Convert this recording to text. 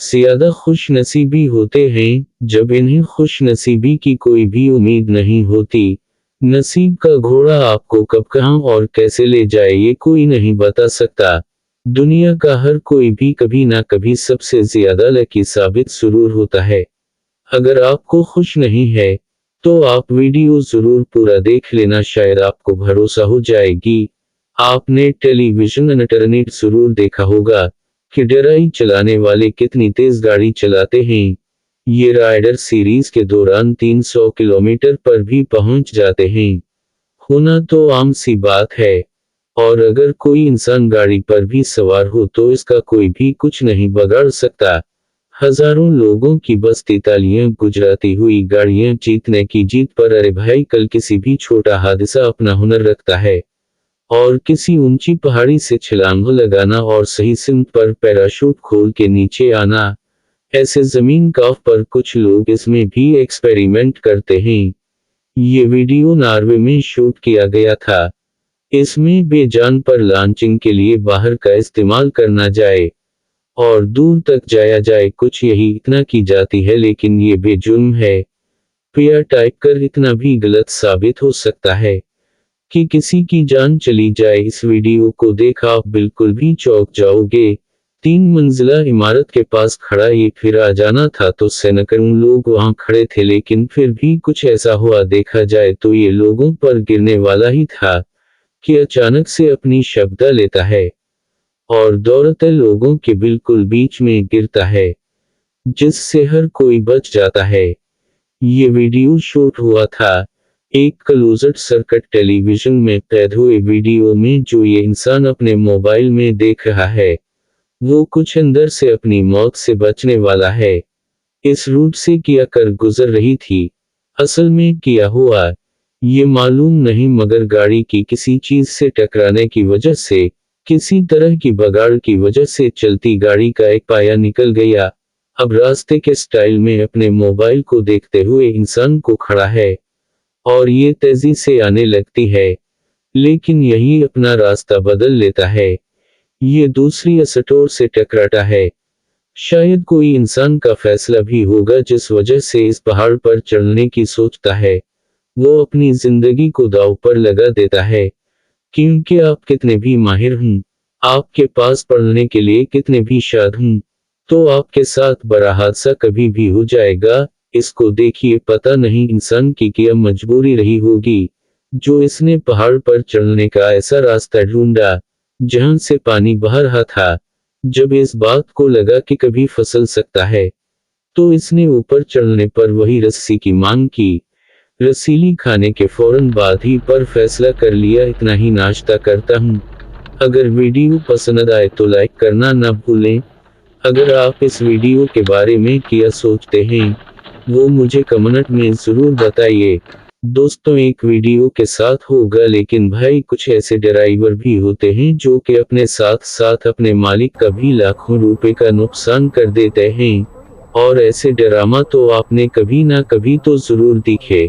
ज्यादा खुश नसीबी होते हैं जब इन्हें खुश नसीबी की कोई भी उम्मीद नहीं होती। नसीब का घोड़ा आपको कब कहाँ और कैसे ले जाए ये कोई नहीं बता सकता। दुनिया का हर कोई भी कभी ना कभी सबसे ज्यादा लकी साबित जरूर होता है। अगर आपको खुश नहीं है तो आप वीडियो जरूर पूरा देख लेना, शायद आपको भरोसा हो जाएगी। आपने टेलीविजन इंटरनेट जरूर देखा होगा कि ड्राइव चलाने वाले कितनी तेज गाड़ी चलाते हैं। ये राइडर सीरीज के दौरान 300 किलोमीटर पर भी पहुंच जाते हैं। होना तो आम सी बात है। और अगर कोई इंसान गाड़ी पर भी सवार हो तो इसका कोई भी कुछ नहीं बिगाड़ सकता। हजारों लोगों की बजती तालियां, गुजराती हुई गाड़ियां, जीतने की जीत पर। अरे भाई, कल किसी भी छोटा हादसा अपना हुनर रखता है। और किसी ऊंची पहाड़ी से छलांग लगाना और सही सिमत पर पैराशूट खोल के नीचे आना। ऐसे जमीन काफ पर कुछ लोग इसमें भी एक्सपेरिमेंट करते हैं। ये वीडियो नॉर्वे में शूट किया गया था। इसमें बेजान पर लॉन्चिंग के लिए बाहर का इस्तेमाल करना जाए और दूर तक जाया जाए, कुछ यही इतना की जाती है, लेकिन ये बेजुर्म है। पिया टाइप कर इतना भी गलत साबित हो सकता है कि किसी की जान चली जाए। इस वीडियो को देख आप बिल्कुल भी चौंक जाओगे। 3 मंजिला इमारत के पास खड़ा ये फिर आ जाना था तो सैकड़ों लोग वहां खड़े थे, लेकिन फिर भी कुछ ऐसा हुआ। देखा जाए तो ये लोगों पर गिरने वाला ही था कि अचानक से अपनी शब्दा लेता है और दौड़ते लोगों के बिल्कुल बीच में गिरता है, जिससे हर कोई बच जाता है। ये वीडियो शूट हुआ था एक क्लोज्ड सर्किट टेलीविजन में कैद हुए वीडियो में। जो ये इंसान अपने मोबाइल में देख रहा है वो कुछ अंदर से अपनी मौत से बचने वाला है। इस रूट से किया कर गुजर रही थी। असल में किया हुआ ये मालूम नहीं, मगर गाड़ी की किसी चीज से टकराने की वजह से, किसी तरह की बगाड़ की वजह से चलती गाड़ी का एक पाया निकल गया। अब रास्ते के स्टाइल में अपने मोबाइल को देखते हुए इंसान को खड़ा है और ये तेजी से आने लगती है, लेकिन यही अपना रास्ता बदल लेता है। ये दूसरी असटोर से टकराता है। शायद कोई इंसान का फैसला भी होगा जिस वजह से इस पहाड़ पर चढ़ने की सोचता है। वो अपनी जिंदगी को दांव पर लगा देता है। क्योंकि आप कितने भी माहिर हों, आपके पास पढ़ने के लिए कितने भी शाद हों, तो आपके साथ बड़ा हादसा कभी भी हो जाएगा। इसको देखिए, पता नहीं इंसान की क्या मजबूरी रही होगी जो इसने पहाड़ पर चढ़ने का ऐसा रास्ता ढूंढा जहां से पानी बह रहा था। जब इस बात को लगा कि कभी फिसल सकता है तो इसने ऊपर चढ़ने पर वही रस्सी की मांग की। रसीली खाने के फौरन बाद ही पर फैसला कर लिया, इतना ही नाश्ता करता हूँ। अगर वीडियो पसंद आए तो लाइक करना ना भूलें। अगर आप इस वीडियो के बारे में क्या सोचते हैं वो मुझे कमेंट में जरूर बताइए। दोस्तों, एक वीडियो के साथ होगा, लेकिन भाई कुछ ऐसे ड्राइवर भी होते हैं जो कि अपने साथ साथ अपने मालिक का भी लाखों रुपए का नुकसान कर देते हैं। और ऐसे ड्रामा तो आपने कभी ना कभी तो जरूर दिखे।